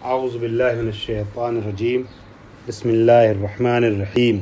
اعوذ باللہ من الشیطان الرجیم بسم اللہ الرحمن الرحیم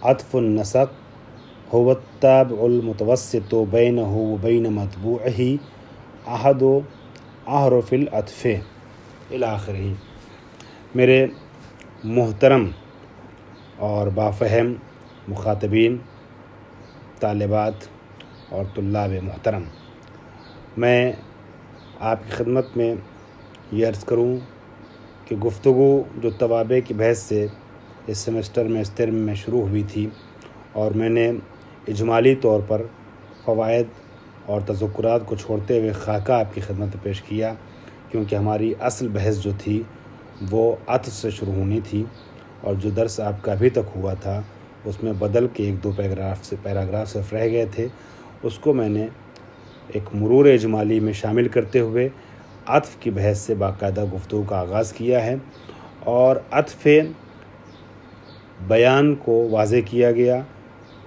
عطف النسق هو التابع المتوسط بینه وبین مطبوعه احد احرف العطف الی آخرہ۔ میرے محترم اور بافہم مخاطبین، طالبات اور طلاب محترم، میں آپ کی خدمت میں یہ عرض کروں کہ گفتگو جو توابع کی بحث سے اس سیمسٹر میں اس ترم میں شروع ہوئی تھی، اور میں نے اجمالی طور پر فوائد اور تذکرات کو چھوڑتے ہوئے خاکہ آپ کی خدمت میں پیش کیا، کیونکہ ہماری اصل بحث جو تھی وہ عطف سے شروع ہونی تھی، اور جو درس آپ کا ابھی تک ہوا تھا اس میں بدل کے ایک دو پیراگراف صرف رہ گئے تھے، اس کو میں نے ایک مرور اجمالی میں شامل کرتے ہوئے عطف کی بحث سے باقاعدہ گفتگو کا آغاز کیا ہے، اور عطف بیان کو واضح کیا گیا۔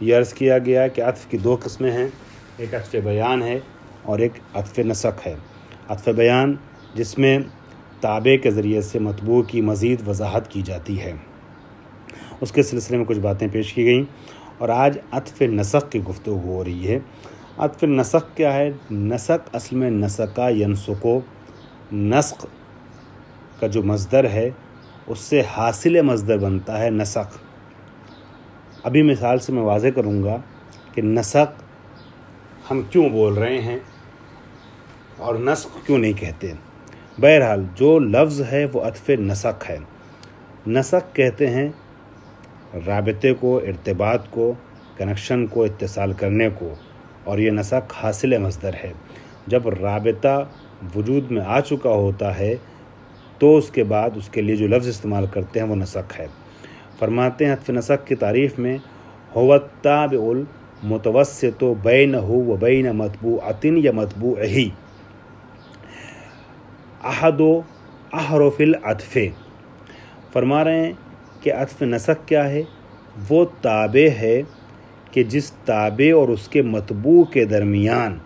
یہ عرض کیا گیا کہ عطف کی دو قسمیں ہیں، ایک عطف بیان ہے اور ایک عطف نسق ہے۔ عطف بیان جس میں تابع کے ذریعے سے مطبوع کی مزید وضاحت کی جاتی ہے، اس کے سلسلے میں کچھ باتیں پیش کی گئیں، اور آج عطف نسق کی گفتگو ہو رہی ہے۔ عطف نسق کیا ہے؟ نسق اصل میں نسقہ ینسقو، نسق کا جو مصدر ہے اس سے حاصل مصدر بنتا ہے نسق۔ ابھی مثال سے میں واضح کروں گا کہ نسق ہم کیوں بول رہے ہیں اور نسق کیوں نہیں کہتے۔ بہرحال جو لفظ ہے وہ عطف نسق ہے۔ نسق کہتے ہیں رابطے کو، ارتباط کو، کنیکشن کو، اتصال کرنے کو، اور یہ نسق حاصل مصدر ہے۔ جب رابطہ وجود میں آ چکا ہوتا ہے تو اس کے بعد اس کے لیے جو لفظ استعمال کرتے ہیں وہ نسق ہے۔ فرماتے ہیں عطف نسق کی تعریف میں هو التابع المتوسط بینہ وبین مطبوعۃ یا مطبوعہ احد احرف العطف۔ فرما رہے ہیں کہ عطف نسق کیا ہے؟ وہ تابع ہے کہ جس تابع اور اس کے مطبوع کے درمیان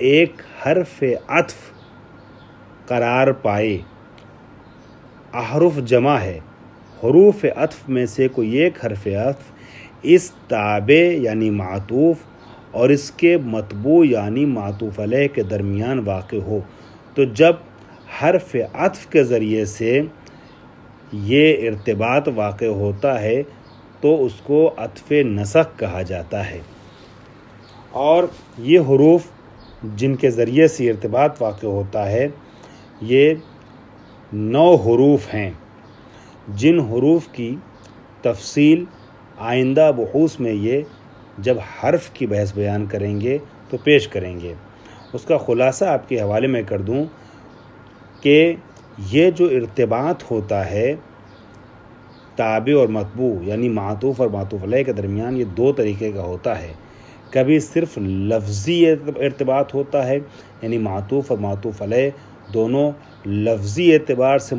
ایک حرف عطف قرار پائے۔ احرف جمع ہے، حروف عطف میں سے کوئی ایک حرف عطف اس تابع یعنی معطوف اور اس کے مطبوع یعنی معطوف علیہ کے درمیان واقع ہو، تو جب حرف عطف کے ذریعے سے یہ ارتباط واقع ہوتا ہے تو اس کو عطف نسق کہا جاتا ہے۔ اور یہ حروف جن کے ذریعے سے ارتباط واقع ہوتا ہے یہ 9 حروف ہیں، جن حروف کی تفصیل آئندہ بحوث میں یہ جب حرف کی بحث بیان کریں گے تو پیش کریں گے۔ اس کا خلاصہ آپ کے حوالے میں کر دوں کہ یہ جو ارتباط ہوتا ہے تابع اور مطبوع یعنی معطوف اور معطوف علیہ کے درمیان، یہ 2 طریقے کا ہوتا ہے۔ کبھی صرف لفظی ارتباط ہوتا ہے، یعنی معطوف اور معطوف علیہ دونوں لفظی اعتبار سے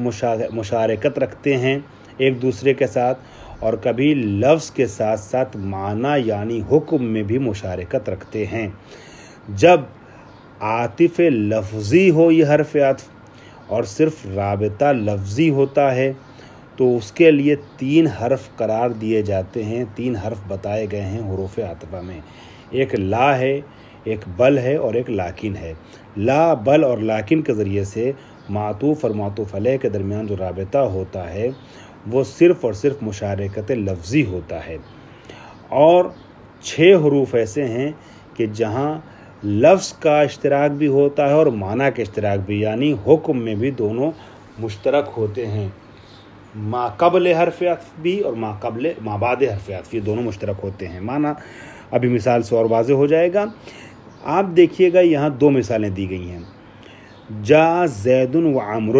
مشارکت رکھتے ہیں ایک دوسرے کے ساتھ، اور کبھی لفظ کے ساتھ ساتھ معنی یعنی حکم میں بھی مشارکت رکھتے ہیں۔ جب عاطف لفظی ہو یہ حرف عطف اور صرف رابطہ لفظی ہوتا ہے تو اس کے لیے 3 حرف قرار دیے جاتے ہیں، 3 حرف بتائے گئے ہیں حروف عطفہ میں۔ ایک لا ہے، ایک بل ہے اور ایک لاکن ہے۔ لا، بل اور لاکن کے ذریعے سے معطوف اور معطوف علیہ کے درمیان جو رابطہ ہوتا ہے وہ صرف اور صرف مشارکت لفظی ہوتا ہے۔ اور 6 حروف ایسے ہیں کہ جہاں لفظ کا اشتراک بھی ہوتا ہے اور معنی کا اشتراک بھی، یعنی حکم میں بھی دونوں مشترک ہوتے ہیں۔ ما قبل حرف عطف بھی اور ما بعد حرف عطف، یہ دونوں مشترک ہوتے ہیں۔ معنی ابھی مثال سے اور واضح ہو جائے گا۔ آپ دیکھیے گا یہاں 2 مثالیں دی گئی ہیں۔ جا زید و عمر،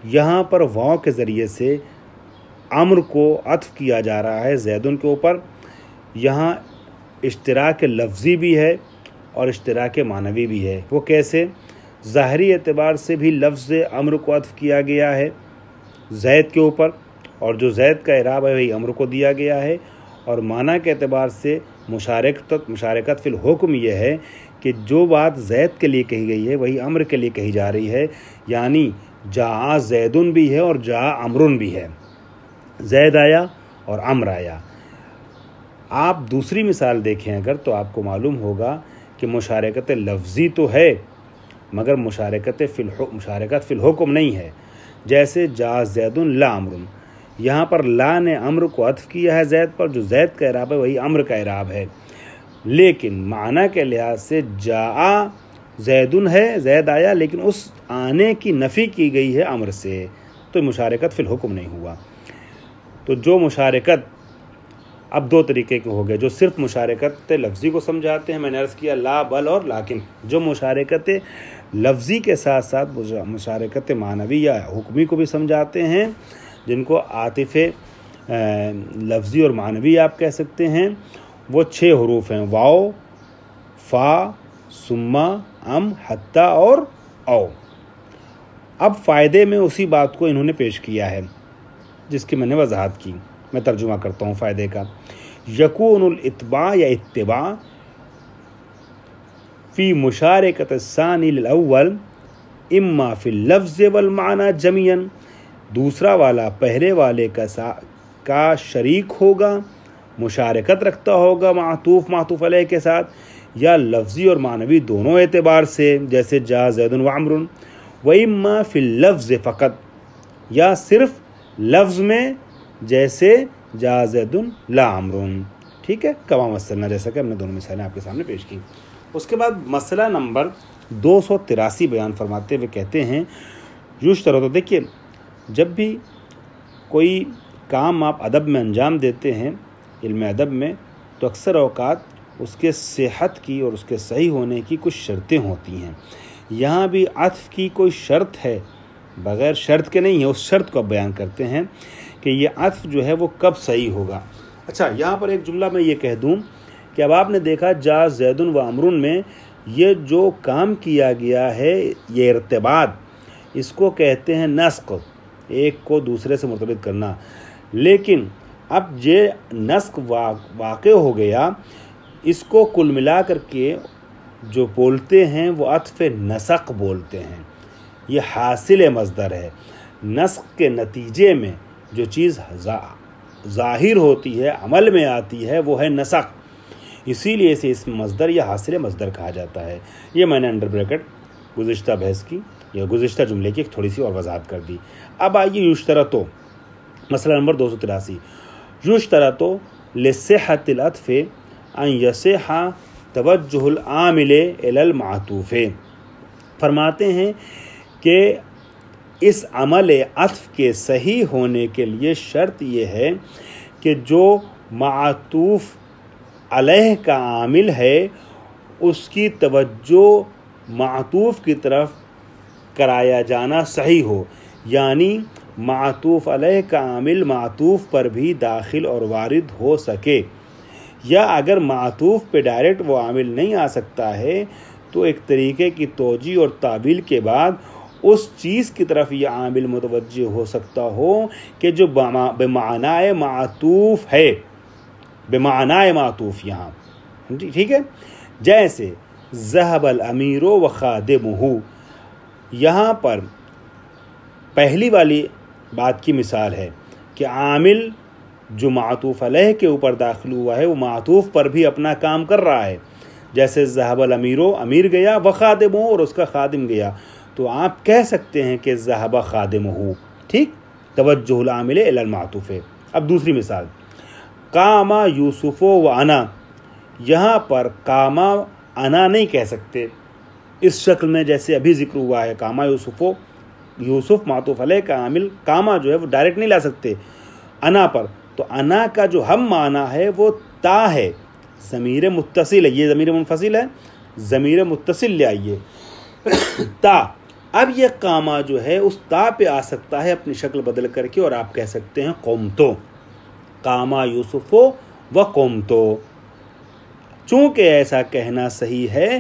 یہاں پر واو کے ذریعے سے عمر کو عطف کیا جا رہا ہے زیدن کے اوپر۔ یہاں اشتراک لفظی بھی ہے اور اشتراک معنوی بھی ہے۔ وہ کیسے؟ ظاہری اعتبار سے بھی لفظ عمر کو عطف کیا گیا ہے زید کے اوپر، اور جو زید کا اعراب ہے وہی عمر کو دیا گیا ہے، اور معنی کے اعتبار سے مشارکت فی الحکم یہ ہے کہ جو بات زید کے لیے کہی گئی ہے وہی عمر کے لیے کہی جا رہی ہے، یعنی جا زیدن بھی ہے اور جا امرن بھی ہے، زید آیا اور امر آیا۔ آپ دوسری مثال دیکھیں اگر تو آپ کو معلوم ہوگا کہ مشارکت لفظی تو ہے مگر مشارکت فی الحکم نہیں ہے۔ جیسے جا زید لا امر، یہاں پر لا نے امر کو عطف کیا ہے زید پر، جو زید کا اعراب ہے وہی امر کا اعراب ہے، لیکن معنی کے لحاظ سے جا زیدن ہے، زید آیا، لیکن اس آنے کی نفی کی گئی ہے امر سے، تو مشارکت فی الحکم نہیں ہوا۔ تو جو مشارکت اب دو طریقے کے ہو گئے، جو صرف مشارکت لفظی کو سمجھاتے ہیں، میں نے عرض کیا لا بل اور لیکن، جو مشارکت لفظی کے ساتھ ساتھ مشارکت معنوی یا حکمی کو بھی سمجھاتے ہیں، جن کو عاطف لفظی اور معنوی آپ کہہ سکتے ہیں، وہ 6 حروف ہیں، واو، فا، ثم، ام، حتی اور او۔ اب فائدے میں اسی بات کو انہوں نے پیش کیا ہے جس کی میں نے وضاحت کی، میں ترجمہ کرتا ہوں فائدے کا۔ یکون الاتباع یا اتباع فی مشارکت الثانی للاول اما فی اللفظ والمعنی جميعا، دوسرا والا پہلے والے کا شریک ہوگا، مشارکت رکھتا ہوگا معطوف علیہ کے ساتھ، یا لفظی اور معنوی دونوں اعتبار سے، جیسے جا زید و عمر، و اما فی اللفظ فقط، یا صرف لفظ میں، جیسے جا زید لا عمر۔ ٹھیک ہے، کما مثلنا، جیسا کہ ہم نے دونوں مثالیں آپ کے سامنے پیش کی۔ اس کے بعد مسئلہ نمبر 283 بیان فرماتے ہوئے کہتے ہیں یشترط، تو دیکھیے جب بھی کوئی کام آپ ادب میں انجام دیتے ہیں، علم ادب میں، تو اکثر اوقات اس کے صحت کی اور اس کے صحیح ہونے کی کچھ شرطیں ہوتی ہیں۔ یہاں بھی عطف کی کوئی شرط ہے، بغیر شرط کے نہیں ہے، اس شرط کو اب بیان کرتے ہیں کہ یہ عطف جو ہے وہ کب صحیح ہوگا۔ اچھا، یہاں پر ایک جملہ میں یہ کہہ دوں کہ اب آپ نے دیکھا جا زید و عمر میں یہ جو کام کیا گیا ہے، یہ ارتباط، اس کو کہتے ہیں نسق، ایک کو دوسرے سے مرتبط کرنا، لیکن اب یہ نسق واقع ہو گیا، اس کو کل ملا کر کے جو بولتے ہیں وہ عطف نسق بولتے ہیں۔ یہ حاصل مصدر ہے، نسق کے نتیجے میں جو چیز ظاہر ہوتی ہے، عمل میں آتی ہے، وہ ہے نسق، اسی لیے اسے اس مصدر یا حاصل مصدر کہا جاتا ہے۔ یہ میں نے انڈر بریکٹ گزشتہ بحث کی یا گزشتہ جملے کی ایک تھوڑی سی اور وضاحت کر دی۔ اب آئیے یشترطو، مسئلہ نمبر 283، یشترطو لصحۃ العطف ان یصح توجہ العامل الی المعطوف، فرماتے ہیں کہ اس عمل عطف کے صحیح ہونے کے لیے شرط یہ ہے کہ جو معطوف علیہ کا عامل ہے اس کی توجہ معطوف کی طرف کرایا جانا صحیح ہو، یعنی معطوف علیہ کا عامل معطوف پر بھی داخل اور وارد ہو سکے، یا اگر معطوف پہ ڈائریکٹ وہ عامل نہیں آ سکتا ہے تو ایک طریقے کی توجیہ اور تعویل کے بعد اس چیز کی طرف یہ عامل متوجہ ہو سکتا ہو کہ جو بمعنی معطوف ہے، بمعنی معطوف یہاں، ٹھیک ہے، جیسے ذهب الامیر وخادمہ، یہاں پر پہلی والی بات کی مثال ہے کہ عامل جو معطوف علیہ کے اوپر داخل ہوا ہے وہ معطوف پر بھی اپنا کام کر رہا ہے، جیسے ذهب الامیر، امیر گیا، وخادمہ، اور اس کا خادم گیا، تو آپ کہہ سکتے ہیں کہ ذهب خادمہ، ٹھیک، توجہ العامل الی المعطوف۔ اب دوسری مثال، قام یوسف و انا، یہاں پر قام انا نہیں کہہ سکتے اس شکل میں جیسے ابھی ذکر ہوا ہے، قام یوسف، یوسف معطوف علیہ کا عامل قام جو ہے وہ ڈائریکٹ نہیں لا سکتے انا پر، تو انا کا جو ہم معنی ہے وہ تا ہے، ضمیر متصل ہے، یہ ضمیر منفصل ہے، ضمیر متصل لے آئیے تا، اب یہ قامہ جو ہے اس تا پہ آ سکتا ہے اپنی شکل بدل کر کے، اور آپ کہہ سکتے ہیں قمتو، قامہ یوسف و قمتو، چونکہ ایسا کہنا صحیح ہے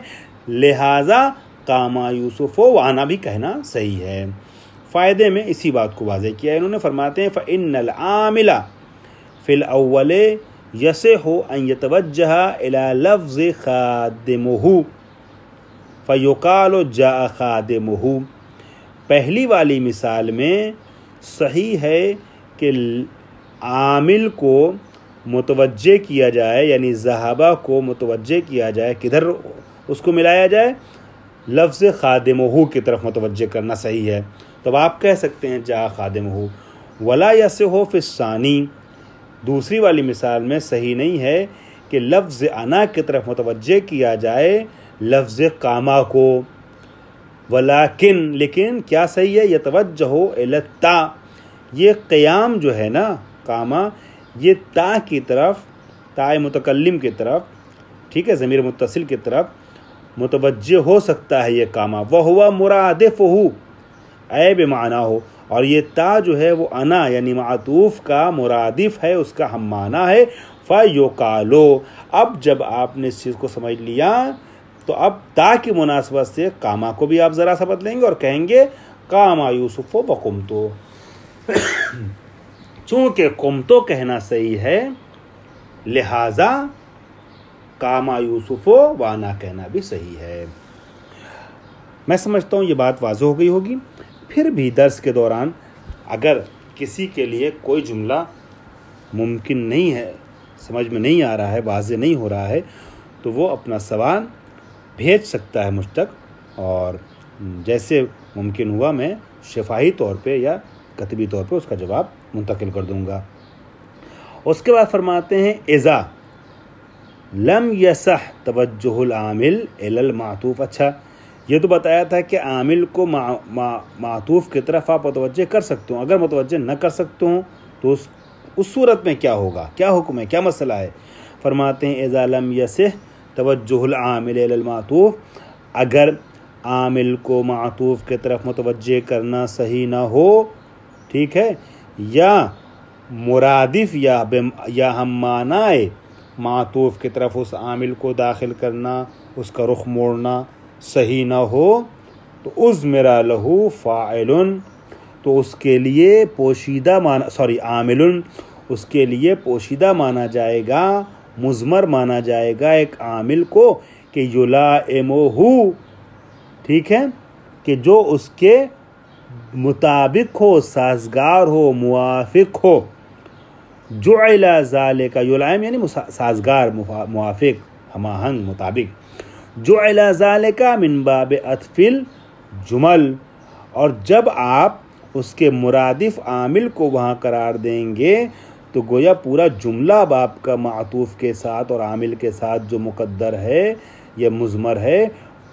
لہٰذا قامہ یوسف و انا بھی کہنا صحیح ہے۔ فائدے میں اسی بات کو واضح کیا انہوں نے، فرماتے ہیں فإن العامل فی الاول یصح ان یتوجہ الی لفظ خادمہ فیقال جاء خادمہ، پہلی والی مثال میں صحیح ہے کہ عامل کو متوجہ کیا جائے، یعنی ذہبہ کو متوجہ کیا جائے، کدھر اس کو ملایا جائے؟ لفظ خادمہ کی طرف متوجہ کرنا صحیح ہے۔ تو آپ کہہ سکتے ہیں جا خادمہ۔ ولا یصح فی الثانی، دوسری والی مثال میں صحیح نہیں ہے کہ لفظ انا کی طرف متوجہ کیا جائے لفظ قامہ کو، لیکن کیا صحیح ہے؟ یتوجہ الی التا، یہ قیام جو ہے نا قامہ، یہ تا کی طرف، تا متکلم کی طرف، ٹھیک ہے، ضمیر متصل کی طرف متوجہ ہو سکتا ہے یہ قامہ۔ وہو مرادفہ، اے بمعنی ہو، اور یہ تا جو ہے وہ انا یعنی معطوف کا مرادف ہے، اس کا ہم معنی ہے۔ فیقالو، اب جب آپ نے اس چیز کو سمجھ لیا تو اب تا کی مناسبت سے قامہ کو بھی آپ ذرا سا بدلیں گے اور کہیں گے قامہ یوسف وقمتو، چونکہ قمتو کہنا صحیح ہے لہذا قامہ یوسف وانا کہنا بھی صحیح ہے۔ میں سمجھتا ہوں یہ بات واضح ہو گئی ہوگی۔ پھر بھی درس کے دوران اگر کسی کے لیے کوئی جملہ ممکن نہیں ہے، سمجھ میں نہیں آ رہا ہے، واضح نہیں ہو رہا ہے، تو وہ اپنا سوال بھیج سکتا ہے مجھ تک، اور جیسے ممکن ہوا میں شفاہی طور پہ یا کتبی طور پہ اس کا جواب منتقل کر دوں گا۔ اس کے بعد فرماتے ہیں اذا لم یصح توجہ العامل الی المعطوف۔ اچھا، یہ تو بتایا تھا کہ عامل کو معطوف کی طرف آپ متوجہ کر سکتے ہوں، اگر متوجہ نہ کر سکتے ہوں تو اس صورت میں کیا ہوگا، کیا حکم ہے، کیا مسئلہ ہے؟ فرماتے ہیں اذا لم یصح توجہ العامل الی المعطوف، اگر عامل کو معطوف کی طرف متوجہ کرنا صحیح نہ ہو، ٹھیک ہے، یا مرادف یا ہم معنی معطوف کی طرف اس عامل کو داخل کرنا، اس کا رخ موڑنا صحیح نہ ہو، تو اضمر لہ فاعل، تو اس کے لیے پوشیدہ عامل، اس کے لیے پوشیدہ مانا جائے گا، مضمر مانا جائے گا ایک عامل کو کہ یلائمہ، ٹھیک ہے، کہ جو اس کے مطابق ہو، سازگار ہو، موافق ہو۔ جعل ذالک، یلائم یعنی سازگار، موافق، ہم آہنگ، مطابق۔ جعل ذالک من باب عطف الجمل، اور جب آپ اس کے مرادف عامل کو وہاں قرار دیں گے تو گویا پورا جملہ اب آپ کا معطوف کے ساتھ اور عامل کے ساتھ جو مقدر ہے یا مضمر ہے،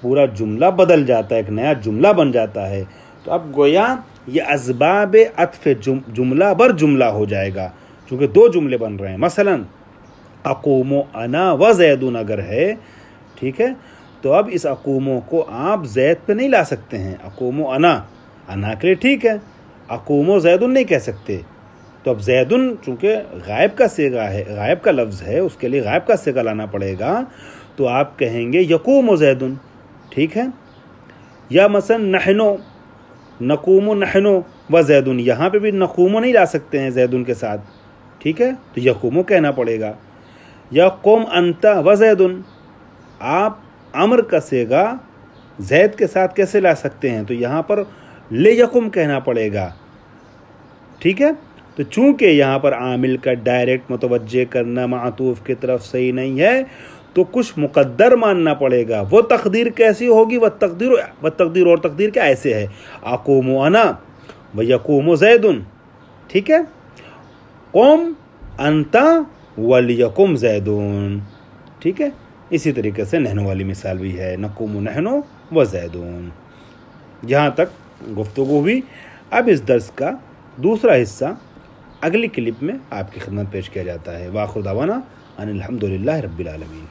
پورا جملہ بدل جاتا ہے، ایک نیا جملہ بن جاتا ہے۔ تو اب گویا یہ اسباب عطف جملہ بر جملہ ہو جائے گا، چونکہ دو جملے بن رہے ہیں۔ مثلا اقوم انا و زیدن اگر ہے، ٹھیک ہے، تو اب اس اقوموں کو آپ زید پہ نہیں لا سکتے ہیں۔ اقوم انا کے لیے ٹھیک ہے، اقوم و زیدن نہیں کہہ سکتے، تو اب زیدن چونکہ غائب کا صیغہ ہے، غائب کا لفظ ہے، اس کے لیے غائب کا صیغہ لانا پڑے گا، تو آپ کہیں گے یقوم زیدن، ٹھیک ہے۔ یا مثلا نحنو، نقوم نحنو و زیدن، یہاں پہ بھی نقوم نہیں لا سکتے ہیں زیدن کے ساتھ، ٹھیک ہے، تو یقوم کہنا پڑے گا۔ یا قوم انت و زیدن، آپ امر کا صیغہ زید کے ساتھ کیسے لا سکتے ہیں؟ تو یہاں پر لیقم کہنا پڑے گا، ٹھیک ہے۔ تو چونکہ یہاں پر عامل کا ڈائریکٹ متوجہ کرنا معطوف کی طرف صحیح نہیں ہے، تو کچھ مقدر ماننا پڑے گا۔ وہ تقدیر کیسی ہوگی؟ وہ تقدیر اور تقدیر کیا ایسے ہے، اقوم انا و یقوم زیدن، ٹھیک ہے، قوم انت ولیقم زیدن، ٹھیک ہے۔ اسی طریقے سے نحنو والی مثال بھی ہے، نقوم نحنو و زیدن۔ یہاں تک گفتگو ہوئی۔ اب اس درس کا دوسرا حصہ اگلی کلپ میں آپ کی خدمت پیش کیا جاتا ہے۔ وآخر دعوانا ان الحمدللہ رب العالمین۔